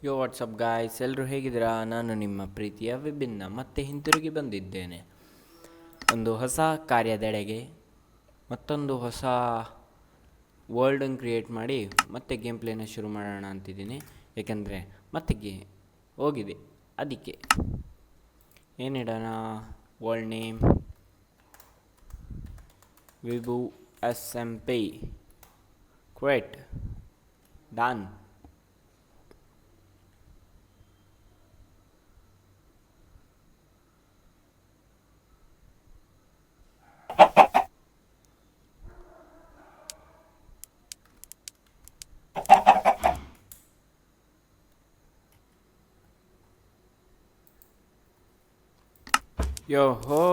ಯೋ WhatsApp guys, ಎಲ್ಲರೂ ಹೇಗಿದ್ದೀರಾ? ನಾನು ನಿಮ್ಮ ಪ್ರೀತಿಯ ವಿಭಿನ್ನ ಮತ್ತೆ ಹಿಂತಿರುಗಿ ಬಂದಿದ್ದೇನೆ ಒಂದು ಹೊಸ ಕಾರ್ಯದೆಡೆಗೆ. ಮತ್ತೊಂದು ಹೊಸ ವರ್ಲ್ಡನ್ನು ಕ್ರಿಯೇಟ್ ಮಾಡಿ ಮತ್ತೆ ಗೇಮ್ ಪ್ಲೇನ ಶುರು ಮಾಡೋಣ ಅಂತಿದ್ದೀನಿ. ಏಕೆಂದರೆ ಮತ್ತೆ ಹೋಗಿದೆ, ಅದಕ್ಕೆ ಏನಿಡೋಣ? ವರ್ಲ್ಡ್ ನೇಮ್ ವಿಭು SMP. Create, done. Yo ho!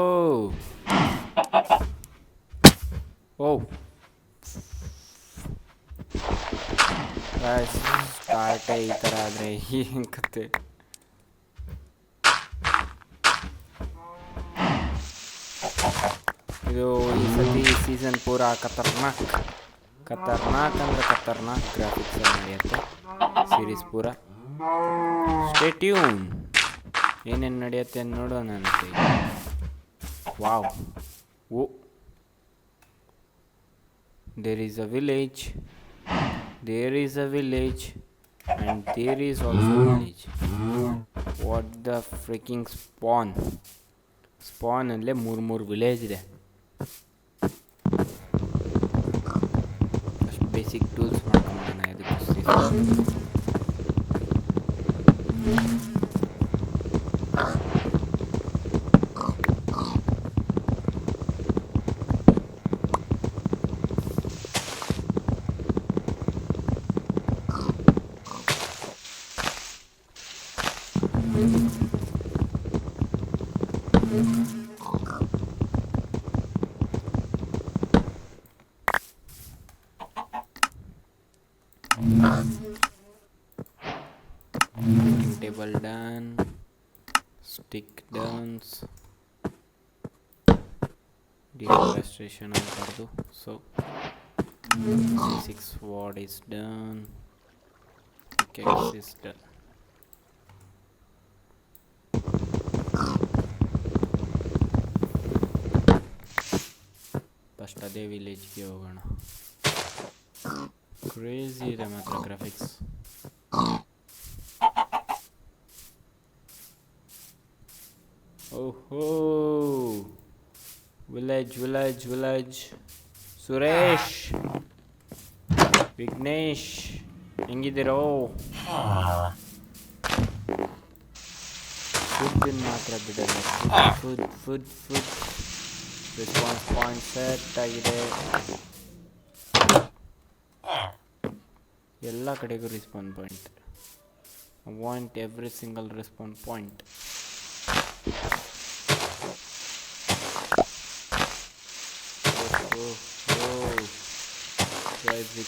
Oh! Guys, ಸ್ಟಾರ್ಟೇ ಈ ಥರ ಆದರೆ ಏನು ಕತೆ? ಇದು ಈ ಸತಿ ಸೀಸನ್ ಪೂರ ಖತರ್ನಾಕ್ ಅಂದರೆ ಖತರ್ನಾಕ್ ಗ್ರಾಫಿಕ್ಸಲ್ಲಿ ನಡೆಯುತ್ತೆ ಸೀರೀಸ್ ಪೂರ. ಸ್ಟೇ ಟ್ಯೂನ್, ಏನೇನು ನಡೆಯುತ್ತೆ ಅಂತ ನೋಡೋಣ ಅಂತ. Wow! Oh, there is a village and there is also a village. What the freaking spawn ಅಲ್ಲೇ ಮೂರು ವಿಲೇಜ್ ಇದೆ. ಅಷ್ಟು ಬೇಸಿಕ್ ಟೂಲ್ಸ್ ಮಾಡ್ಕೊಂಡ್ಬಿಡೋಣ ಅದಕ್ಕೆ. Table done, stick done, deforestation agbardu. So C6 sword is done, pickaxe is done. First ಅದೇ ವಿಲೇಜ್ಗೆ ಹೋಗೋಣ. Crazy ಇದೆ ಮಾತ್ರ graphics. ಓಹೋ, ವಿಲೇಜ್. ಸುರೇಶ್, ವಿಘ್ನೇಶ್, ಹೆಂಗಿದ್ದೀರೋ? ಫುಡ್ ಮಾತ್ರ ಬಿಡಲ್ಲ. ಫುಡ್ ರೆಸ್ಪಾನ್ಸ್ ಪಾಯಿಂಟ್ ಸೆಟ್ ಆಗಿದೆ. ಎಲ್ಲ ಕಡೆಗೂ response point. I want every single response point.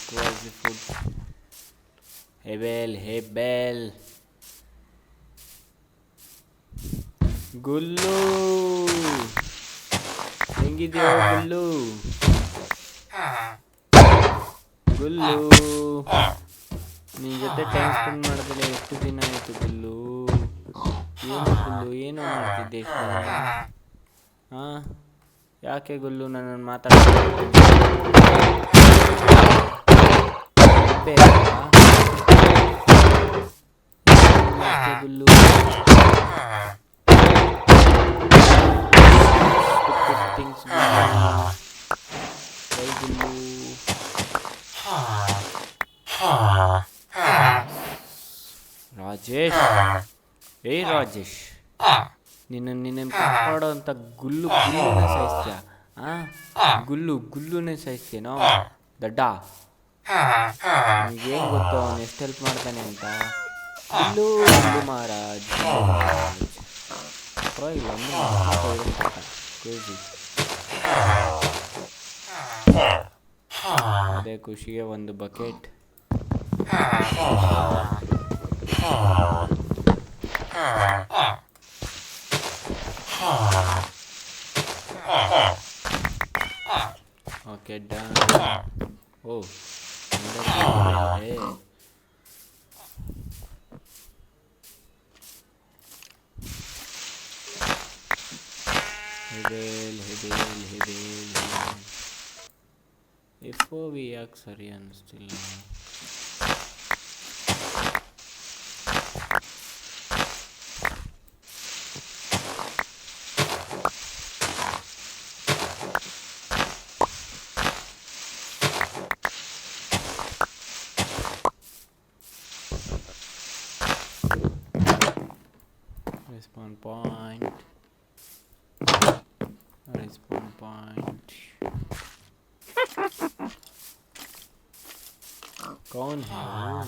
Crazy food. Hey Bell. ಗುಲ್ಲು, ಹೆಂಗಿದ್ಯೋ ಗುಲ್ಲು? ನಿನ್ನ ಜೊತೆ ಟೈಮ್ ಸ್ಪೆಂಡ್ ಮಾಡಿದ್ರೆ ಎಷ್ಟು ದಿನ ಆಯಿತು ಗುಲ್ಲು? ಏನೋ ಮಾಡ್ತಿದ್ದೆ ಎಷ್ಟು ದಿನ? ಹಾಂ, ಯಾಕೆ ಗುಲ್ಲು ನನ್ನನ್ನು ಮಾತಾಡ್ತಿದ್ದೆ? ಗುಲ್ಲು ರಾಜೇಶ್, ನಿನ್ನ ಕಾಪಾಡೋ ಅಂತ ಗುಲ್ಲುನೇ ಸಾಯಿಸ್ತೀಯ? ಗುಲ್ಲುನೇ ಸಾಯಿಸ್ತೀನೋ ದಡ್ಡ? ನನಗೇನು ಗೊತ್ತು ಅವನು ಎಷ್ಟು ಹೆಲ್ಪ್ ಮಾಡ್ತಾನೆ ಅಂತ. ಗುಲ್ಲು ಮಹಾರಾಜ್ ಪರವಾಗಿಲ್ಲ, ಕ್ರೇಜಿ. ಅದೇ ಖುಷಿಗೆ ಒಂದು ಬಕೆಟ್. Okay, done. ಓ, ಹೆಬೇಲ್ ಹೆಬೇಲ್ ಹೆಬೇಲ್ ಹೆಬೇಲ್. ಎಫ್ ಒ ವಿ ಯಾಕೆ ಸರಿ ಅನ್ನಿಸ್ತಿಲ್ಲ? Respawn point. Respawn point. कौन है वो?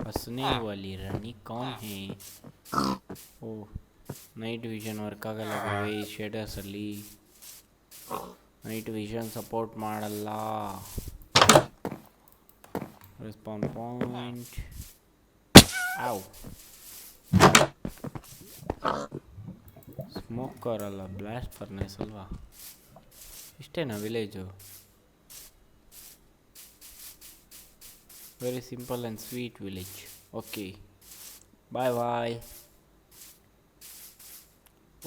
हंसने वाली रानी कौन है? ಓಹ್, ನೈಟ್ ವಿಷನ್ ವರ್ಕ್ ಆಗಲ್ಲ ಗುರುವೆ ಈ ಶೇಡರ್ಸಲ್ಲಿ. ನೈಟ್ ವಿಷನ್ ಸಪೋರ್ಟ್ ಮಾಡಲ್ಲ. Respawn point. ಆವ್, ಸ್ಮೋಕರ್ ಅಲ್ಲ, ಬ್ಲಾಸ್ಟ್ ಫರ್ನೇಸ್ ಅಲ್ವಾ? ಇಷ್ಟೇನಾ village? Very simple and sweet village. Okay, bye bye.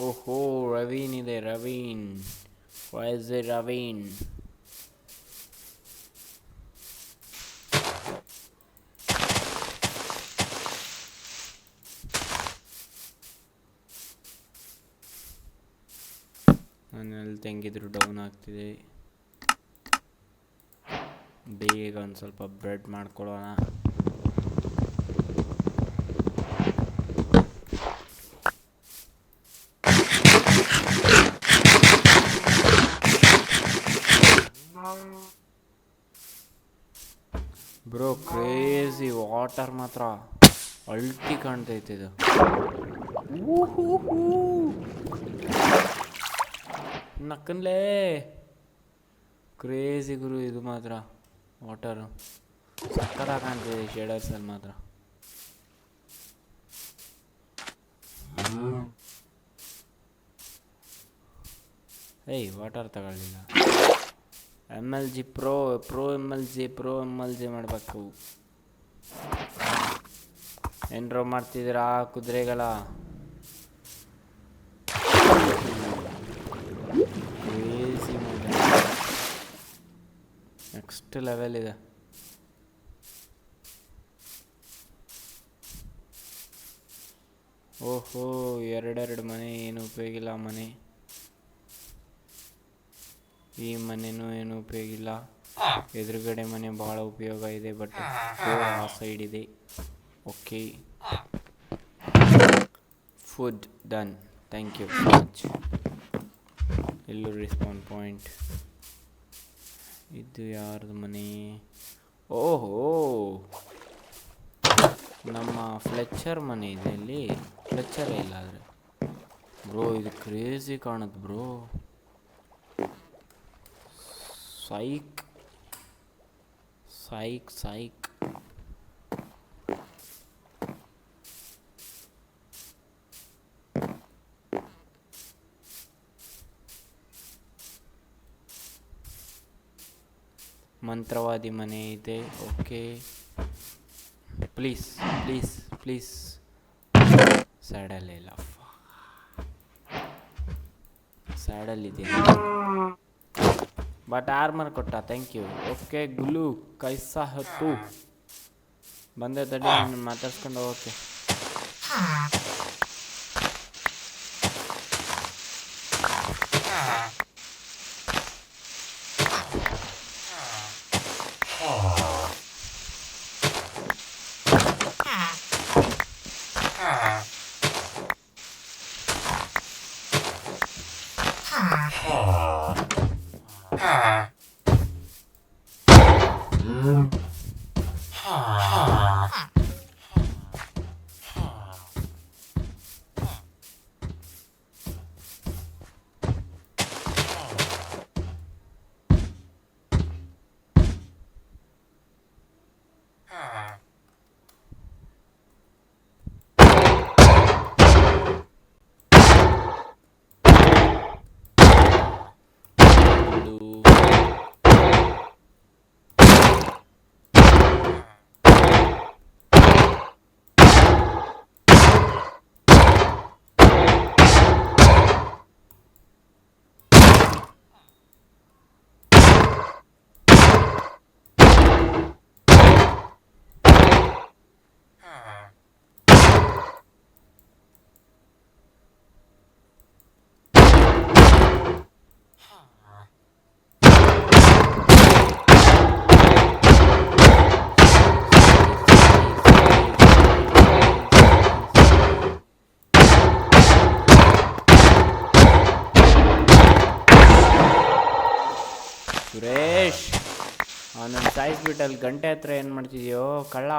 ಓಹೋ, ರವೀನ್ ಇದೆ. Ravine, voice a ravine? ನನ್ನಲ್ಲಿ ತೆಂಗಿದ್ರು ಡೌನ್ ಆಗ್ತಿದೆ. ಬೇಗ ಒಂದು ಸ್ವಲ್ಪ ಬ್ರೆಡ್ ಮಾಡ್ಕೊಳ್ಳೋಣ. ಬ್ರೋ ಕ್ರೇಜಿ ವಾಟರ್ ಮಾತ್ರ ಅಲ್ಟಿ ಕಾಣ್ತೈತೆ ಇದು. ನಕ್ಕನ್ಲೇ ಕ್ರೇಜಿ ಗುರು, ಇದು ಮಾತ್ರ ವಾಟರು ಸಕ್ಕತ್ತಾಗಿ ಕಾಣ್ತಿದೆ ಶೇಡರ್ಸಲ್ಲಿ ಮಾತ್ರ. ಏಯ್, ವಾಟರ್ ತಗೊಳ್ಳಿಲ್ಲ. MLG ಪ್ರೋ MLG ಮಾಡಬೇಕು. ಏನ್ರೋ ಮಾಡ್ತಿದ್ದೀರಾ ಕುದುರೆಗಳ? ಕ್ರೇಜಿ ನೆಕ್ಸ್ಟ್ ಲೆವೆಲ್ ಇದೆ. ಓಹೋ, ಎರಡೆರಡು ಮನೆ, ಏನು ಉಪಯೋಗಿಲ್ಲ ಮನೆ. ಈ ಮನೆನೂ ಏನು ಉಪಯೋಗಿಲ್ಲ. ಎದುರುಗಡೆ ಮನೆ ಭಾಳ ಉಪಯೋಗ ಇದೆ, ಬಟ್ ಆ ಸೈಡ್ ಇದೆ. Okay, food done, thank you so much. ಎಲ್ಲೂ ರೆಸ್ಪಾನ್ ಪಾಯಿಂಟ್. ಇದು ಯಾರ್ದು ಮನೆ? ಓಹೋ, ನಮ್ಮ ಫ್ಲೆಚರ್ ಮನೆ ಇದೆ ಇಲ್ಲಿ. ಫ್ಲೆಚರೇ ಇಲ್ಲ ಆದರೆ ಬ್ರೋ, ಇದು ಕ್ರೇಜಿ ಕಾಣುತ್ತೆ ಬ್ರೋ. ಸೈಕ್ ಸೈಕ್ ಸೈಕ್. ಮಂತ್ರವಾದಿ ಮನೆ ಇದೆ. Okay, please please please. Saddle ಇಲ್ಲ, ಸ್ಯಾಡಲ್ಲಿದ್ದೀನಿ ಬಟ್ ಆರ್ಮರ್ ಕೊಟ್ಟ, ಥ್ಯಾಂಕ್ ಯು. ಓಕೆ ಗುಲು, ಕೈಸಾ ಹತ್ತು ಬಂದೆ ತಡಿ, ಮಾತಾಡ್ಸ್ಕೊಂಡು ಓಕೆ. ಬಿಟ್ಬಿಟ್ಟು ಅಲ್ಲಿ ಗಂಟೆ ಹತ್ರ ಏನು ಮಾಡ್ತಿದ್ಯೋ ಕಳ್ಳ?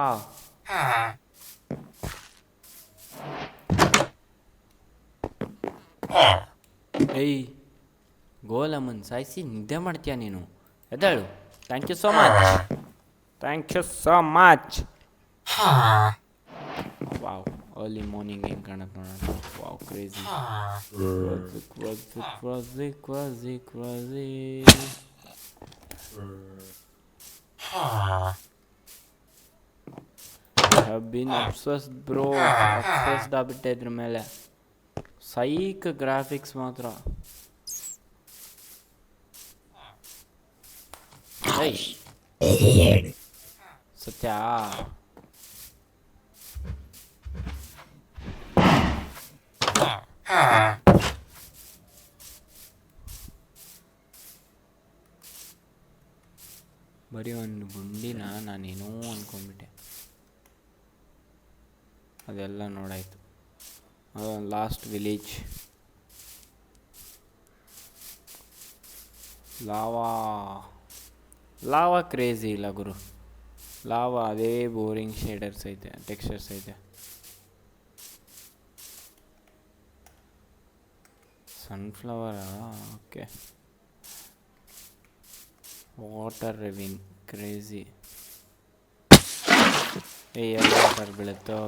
ಏಯ್, ಗೋಲಮ್ಮನ್ ಸಾಯಿಸಿ ನಿದ್ದೆ ಮಾಡ್ತೀಯ ನೀನು? ಎದ್ದೇಳು. Thank you so much. Thank you so much. Wow, early morning ಹೆಂಗೆ ಕಾಣುತ್ತೆ ನೋಡೋಣ. Wow, crazy. ಕ್ವಾಜಿ. have been obsessed bro. obsessed ಆಗ್ಬಿಟ್ಟೆ ಇದ್ರ ಮೇಲೆ. ಸೈಕ್ ಗ್ರಾಫಿಕ್ಸ್ ಮಾತ್ರ. ಸತ್ಯ ಬರೀ ಒಂದು ಗುಂಡಿನ ನಾನೇನೋ ಅಂದ್ಕೊಂಡ್ಬಿಟ್ಟೆ. ಅದೆಲ್ಲ ನೋಡಾಯ್ತು. Last village. ಲಾವಾ ಕ್ರೇಜಿ ಇಲ್ಲ ಗುರು. ಲಾವಾ ಅದೇ ಬೋರಿಂಗ್ ಶೇಡರ್ಸ್ ಐತೆ, ಟೆಕ್ಸ್ಚರ್ಸ್ ಐತೆ. ಸನ್ಫ್ಲವರಾ? ಓಕೆ. Water ravine crazy. ಎಲ್ಲ ವಾಟರ್ ಬೀಳುತ್ತೋ?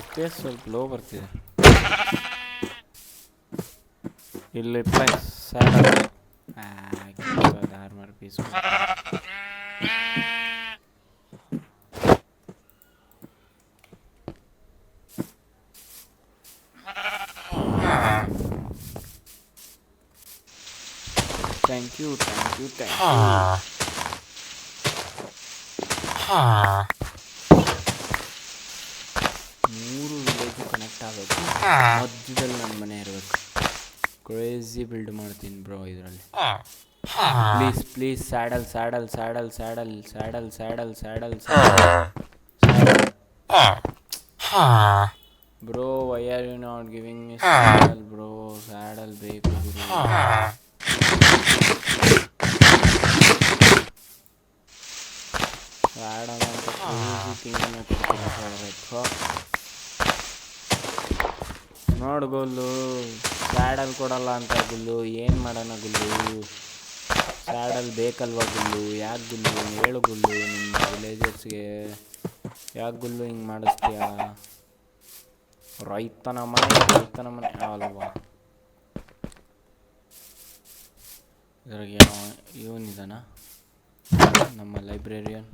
FPS ಸ್ವಲ್ಪ ಲೋ ಬರ್ತಿದೆ. ಇಲ್ಲಿ plus armour piece. Thank you. ಮೂರು ವಿಲೇಜು ಕನೆಕ್ಟ್ ಆಗಬೇಕು. ಮಧ್ಯದಲ್ಲಿ ನನ್ನ ಮನೆ ಇರಬೇಕು. ಕ್ರೇಜಿ ಬಿಲ್ಡ್ ಮಾಡ್ತೀನಿ ಬ್ರೋ ಇದರಲ್ಲಿ. Please saddle. Bro why are you not giving me saddle bro? Saddle ಬೇಕು ಗುರು. ಸ್ಯಾಡಲ್ ಅಂತ ಕ್ರೇಜಿ ಥಿಂಗನ್ನು ಕೊಡ್ಬೇಕು. ನೋಡು ಗುಲ್ಲು, ಸ್ಯಾಡಲ್ ಕೊಡಲ್ಲ ಅಂತ ಗುಲ್ಲು. ಏನು ಮಾಡೋಣ ಗುಲ್ಲು? ಸ್ಯಾಡಲ್ ಬೇಕಲ್ವ ಗುಲ್ಲು? ಯಾಕೆ ಗುಲ್ಲು ಹೇಳು ಗುಲ್ಲು? ನಿಮ್ಮ ವಿಲೇಜರ್ಸ್ಗೆ ಯಾಕೆ ಗುಲ್ಲು ಹಿಂಗೆ ಮಾಡಿಸ್ತೀಯ? ರೈತನ ಮನೆ ಅಲ್ವಾ? ಇದ್ರಾಗ ಏನೋ ಇವನಿದಾನ, ನಮ್ಮ ಲೈಬ್ರರಿಯನ್.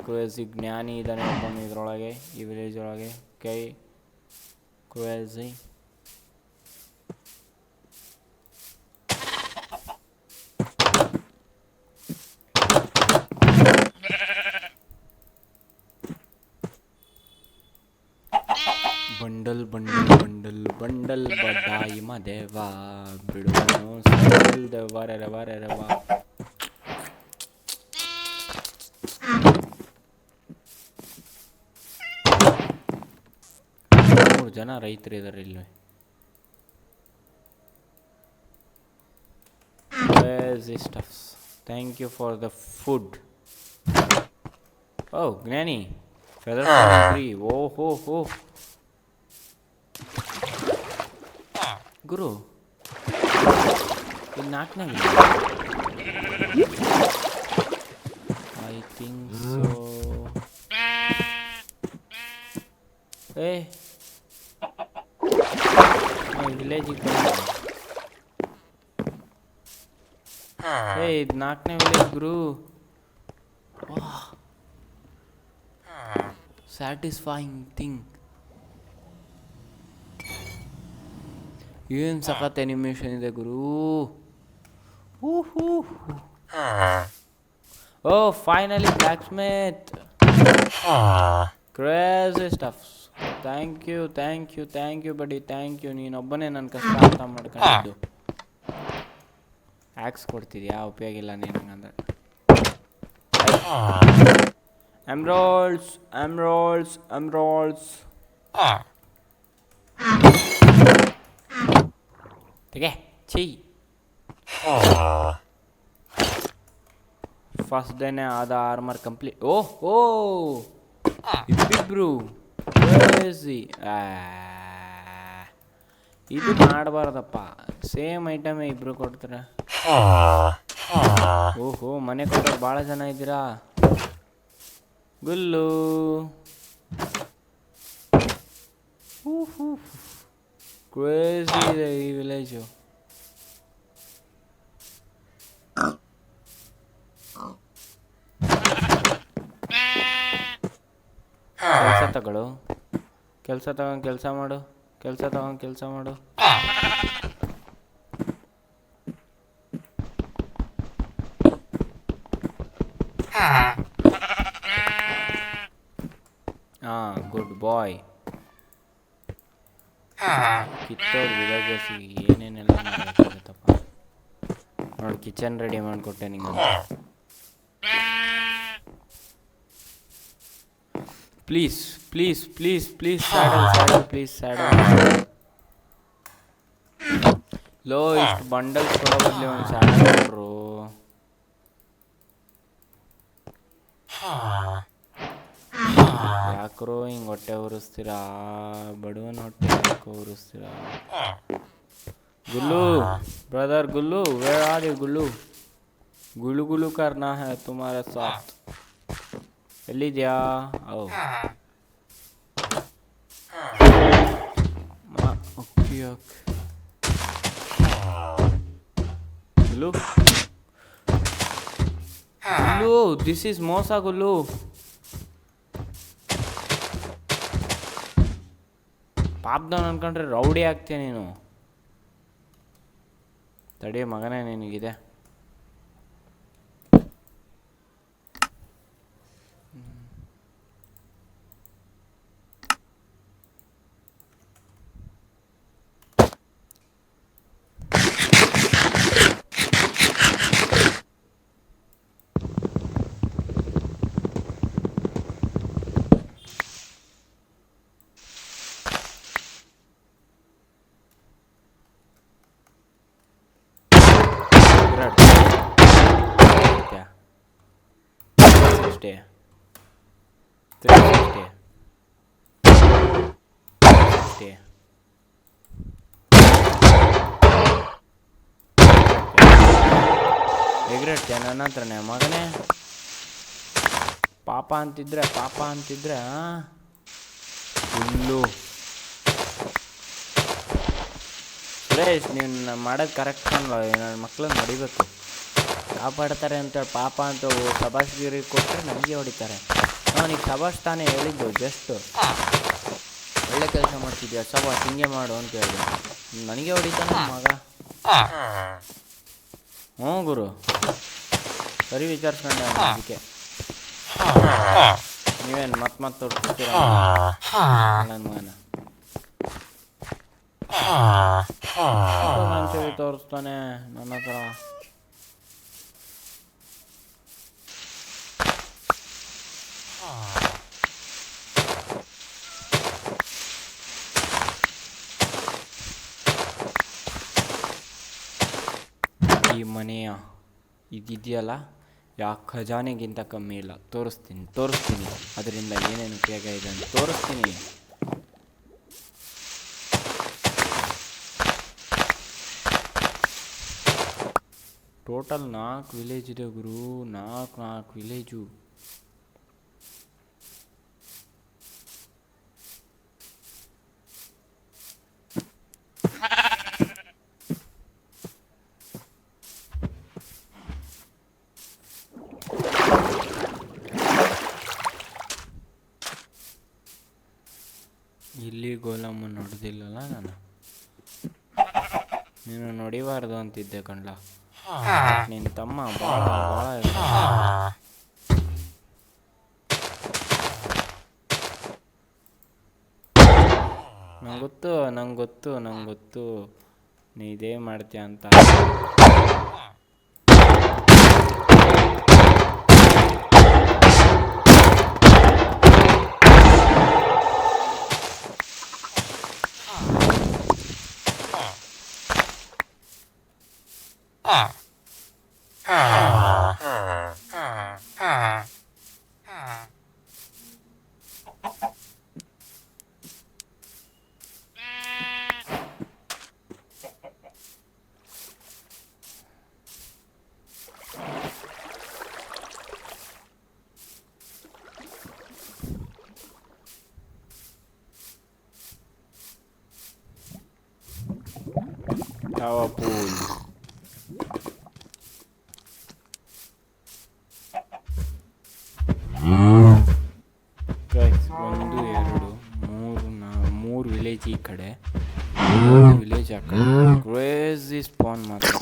ಕ್ರೇಜಿ ಜ್ಞಾನಿ ಇದ್ದಾನೆ ಒಬ್ಬನು ಇದರೊಳಗೆ, ಈ ವಿಲೇಜ್ ಒಳಗೆ. ಕ್ರೇಜಿ. ಬಂಡಲ್ ಬಡ್ಡಾಯಿ ಮದೇವ ಬಿಡುವನು ದೇವರವ. ಮೂರು ಜನ ರೈತರಿದ್ದಾರೆ ಇಲ್ಲಿ. Crazy stuffs. Thank you for the food. Oh, Gnani. Feather tree. Oh. ಗುರು, ಇದು 4ನೇ ಐ ಥಿಂಕ್ ಸೊ. ವಿಲೇಜಿಗೆ ಇದು 4ನೇ ವಿಲೇಜ್ ಗುರು. Satisfying thing. ಏನು ಸಖತ್ ಅನಿಮೇಷನ್ ಇದೆ ಗುರು. Oh finally blacksmith. Crazy stuffs. Thank you buddy, thank you. ನೀನೊಬ್ಬನೇ ನನ್ನ ಕಷ್ಟ ಅರ್ಥ ಮಾಡ್ಕೊಂಡಿದ್ದು. ಆ್ಯಕ್ಸ್ ಕೊಡ್ತಿದ್ಯಾ? ಉಪಯೋಗ ಇಲ್ಲ ನೀನು ಹಂಗಂದ್ರೆ. ಎಮ್ರಾಲ್ಡ್ಸ್. ತೆಗೆ ಛೀ. ಫಸ್ಟ್ ಡೇನೆ ಆದ ಆರ್ಮರ್ ಕಂಪ್ಲೀಟ್. ಓಹ್ ಓ ಇಬ್ಬಿಬ್ರು ಕ್ರೇಜಿ. ಇದು ಮಾಡಬಾರ್ದಪ್ಪ. ಸೇಮ್ ಐಟಮೇ ಇಬ್ರು ಕೊಡ್ತಾರೆ. ಓಹೋ ಮನೆ ಕೊಟ್ಟೋರು ಭಾಳ ಜನ ಇದ್ದೀರಾ. ಗುಲ್ಲು ಕ್ರೇಜಿ ಇದೆ ಈ ವಿಲೇಜು. ಕೆಲಸ ತಗೊಳ್ಳು, ಕೆಲಸ ತಗೊಂಡು ಕೆಲಸ ಮಾಡು, ಕೆಲಸ ತಗೊಂಡು ಕೆಲಸ ಮಾಡು. ಹಾಂ ಗುಡ್ ಬಾಯ್. ಕಿತ್ತೋರು ವಿಲೇಜಸ್ಸಿಗೆ ಏನೇನೆಲ್ಲ ಮಾಡಬೇಕಾಗತ್ತಪ್ಪ. ನೋಡಿ ಕಿಚನ್ ರೆಡಿ ಮಾಡಿಕೊಟ್ಟೆ ನಿಂಗೆ. Please please please please saddle saddle please saddle. Low ಇಷ್ಟು ಬಂಡಲ್ಸ್ ಕೊಡೋ ಬದಲಿ ಒಂದು ಸ್ಯಾಡಲ್ ಕೊಡ್ರು. ಯಾಕ್ರೋ ಹಿಂಗೆ ಹೊಟ್ಟೆ ಉರಿಸ್ತೀರಾ? ಬಡವನ ಹೊಟ್ಟೆ ಯಾಕೆ ಉರಿಸ್ತೀರಾ? ಗುಲ್ಲು ಬ್ರದರ್ ಗುಲ್ಲು, ವೇರ್ ಆರ್ ಯು ಗುಲ್ಲು? ಗುಲು ಗುಲು ಕರ್ನಾ ಹೈ ತುಮಾರೆ ಸಾಥ್. ಎಲ್ಲಿದ್ಯಾ? Oh okay okay. ಗುಲ್ಲು ಗುಲ್ಲು ದಿಸ್ ಈಸ್ ಮೋಸ ಗುಲ್ಲು. ಪಾಪ್ದವನ್ ಅನ್ಕೊಂಡ್ರೆ ರೌಡಿ ಆಗ್ತೀಯ ನೀನು. ತಡಿ ಮಗನೇ ನಿನಗಿದೆ. ಎಗ್ರೆಟ್ಯ ನನ್ನ ಹತ್ರನೇ ಮಗನೇ. ಪಾಪ ಅಂತಿದ್ರೆ ಫುಲ್ಲು. ಸುರೇಶ್ ನೀನು ಮಾಡೋದು ಕರೆಕ್ಟ್ ಅನ್ನೋ. ನನ್ನ ಮಕ್ಳನ್ನ ಹೊಡಿಬೇಕು. ಕಾಪಾಡ್ತಾರೆ ಅಂತೇಳಿ ಪಾಪ ಅಂತ ಶಬಾಷ್ಗಿರಿ ಕೊಟ್ಟರೆ ನನಗೆ ಹೊಡಿತಾರೆ. ನನಗೆ ಶಬಾಷ್ ತಾನೇ ಹೇಳಿದ್ದು. ಜಸ್ಟ್ ಒಳ್ಳೆ ಕೆಲಸ ಮಾಡ್ತಿದ್ಯಾ ಶಬಾಷ್ ಹಿಂಗೆ ಮಾಡು ಅಂತ ಹೇಳಿದೆ. ನನಗೆ ಹೊಡಿತಾನೆ ಮಗ. ಹ್ಞೂ ಗುರು ಸರಿ ವಿಚಾರಿಸ್ಕೊಂಡೆ. ಅದಕ್ಕೆ ನೀವೇನು ಮತ್ತೆ ತೋರಿಸ್ತೀರ ನನ್ನ ಮಗನ? ಒಂದ್ಸರಿ ತೋರಿಸ್ತಾನೆ ನನ್ನ ಹತ್ರ. ಈ ಮನೆಯ ಇದಿದೆಯಲ್ಲ ಯಾವ ಖಜಾನೆಗಿಂತ ಕಮ್ಮಿ ಇಲ್ಲ. ತೋರಿಸ್ತೀನಿ ಅದರಿಂದ ಏನೇನು ಉಪಯೋಗ ಇದೆ ಅಂತ ತೋರಿಸ್ತೀನಿ. ಟೋಟಲ್ 4 ವಿಲೇಜ್ ಇದೆ ಗುರು. 4 ವಿಲೇಜು. ಇಲ್ಲಿ ಗೋಲಮ್ಮ ನೋಡ್ದಿಲ್ಲಲ್ಲ ನಾನು. ನೀನು ನೋಡಿಬಾರ್ದು ಅಂತಿದ್ದೆ ಕಣ್ಲ. ನಿನ್ನ ತಮ್ಮ ಭಾಳ ನಂಗೆ ಗೊತ್ತು ನೀ ಇದೇ ಮಾಡ್ತೀಯ ಅಂತ. ಯಾವ ಪೂಲ್? ಗೈಸ್, 1 2 3 ವಿಲೇಜ್ ಈ ಕಡೆ, ವಿಲೇಜ್ ಆ ಕಡೆ. ಕ್ರೇಜಿ ಸ್ಪಾನ್ ಮಾತ್ರ.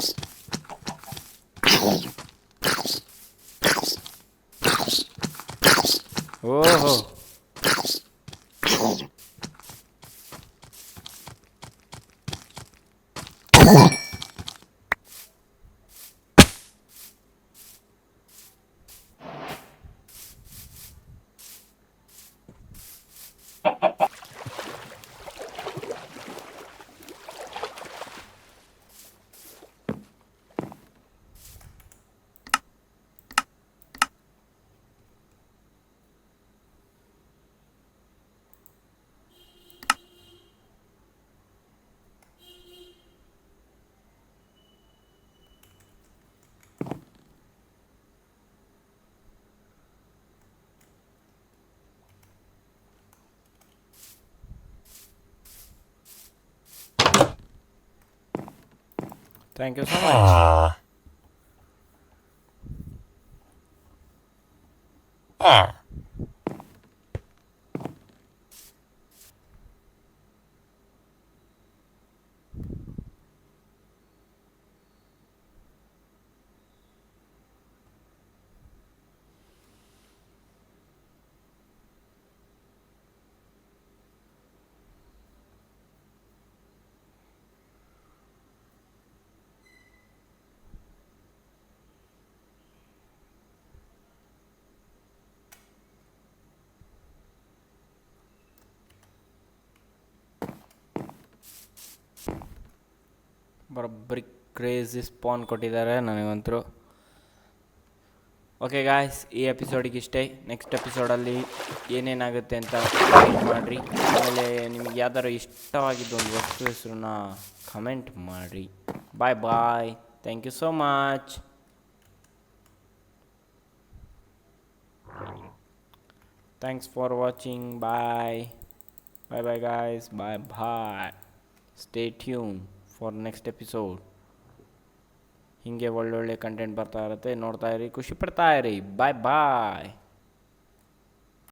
ಓಹೋ, ಥ್ಯಾಂಕ್ ಯು ಸೊ ಮಚ್. ಬರೋಬ್ಬರಿ ಕ್ರೇಜಿ ಸ್ಪಾನ್ ಕೊಟ್ಟಿದ್ದಾರೆ ನನಗಂತರೂ. ಓಕೆ ಗಾಯ್ಸ್, ಈ ಎಪಿಸೋಡಿಗೆ ಇಷ್ಟೇ. ನೆಕ್ಸ್ಟ್ ಎಪಿಸೋಡಲ್ಲಿ ಏನೇನಾಗುತ್ತೆ ಅಂತ ಮಾಡಿರಿ. ಆಮೇಲೆ ನಿಮಗೆ ಯಾವ್ದಾರು ಇಷ್ಟವಾಗಿದ್ದು ಒಂದು ವಸ್ತು ಹೆಸರನ್ನ ಕಮೆಂಟ್ ಮಾಡಿರಿ. Bye bye, thank you so much. Thanks for watching. Bye bye bye guys, bye bye. Stay tune for next episode. ಹೀಗೆ ಒಳ್ಳೊಳ್ಳೆ ಕಂಟೆಂಟ್ ಬರ್ತಾ ಇರುತ್ತೆ, ನೋಡ್ತಾ ಇರಿ, ಖುಷಿ ಪಡ್ತಾ ಇರಿ. ಬಾಯ್ ಬಾಯ್.